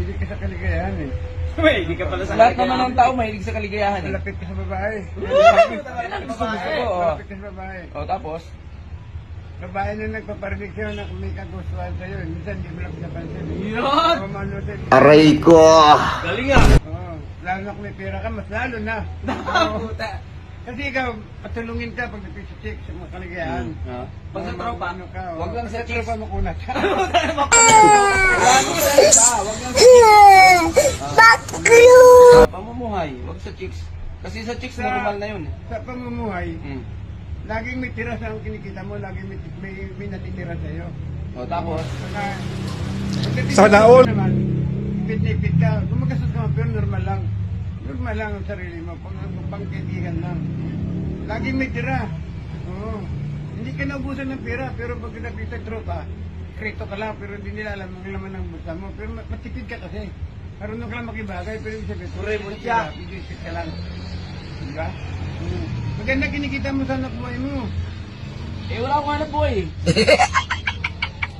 Mahilig ka sa kaligayahan eh. Hindi ka pala sa Lahat naman ng tao mahilig sa kaligayahan eh. Malapit ka sa babae. Yan ang gusto ko. Malapit ka sa babae. O tapos? Babae na nagpaparinig sa'yo na may kagustuhan sa'yo. Minsan hindi mo lang pinapansin. Yun! Aray ko! Galing ah! Oo. Lalo na kung may pera ka, mas lalo na. Puta! Kasi ikaw, patulungin ka pag napisik sa mga kaligayahan. Pag sa tropa, Ano ka, wag lang sa chicks. tropa makunat ka. Pamumuhay, wag sa chicks. Kasi sa chicks normal na yun eh. Sa pamumuhay, Hmm. laging may tira sa ang kinikita mo, laging may natitira sa'yo. O tapos? Sana all! Ipit ka, gumagastos ka pero normal lang. Normal lang ang sarili mo, pangkaibigan lang. Laging may tira. Oo. Hindi ka naubusan ng pera, pero pag napita tropa, krito ka lang, pero hindi nila alam ang laman ng bulsa mo. Pero matipid ka kasi. Marunong ka lang makibagay, pero ibig sabihin, Pure mo siya. Ipit ka lang. Diba? Maganda kinikita mo sa anak buhay mo. Eh wala akong hanap buhay eh.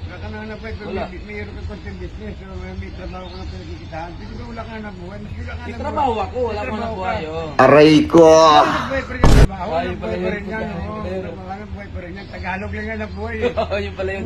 Wala ka na hanap buhay, pero Wala. mayroon ka konting business, so may trabaho ka na pinakikitaan. Pwede ba wala ka hanap buhay? Mas wala ka May hanap trabaho buhay. ako, wala akong hanap buhay. Oh. Aray ko! Hanap buhay pa rin yung trabaho. Ay, Hanap buhay pala pa yun, rin yan. puta. Oo, hanap buhay pa rin yan. Tagalog lang hanap buhay eh. Yun pala yun.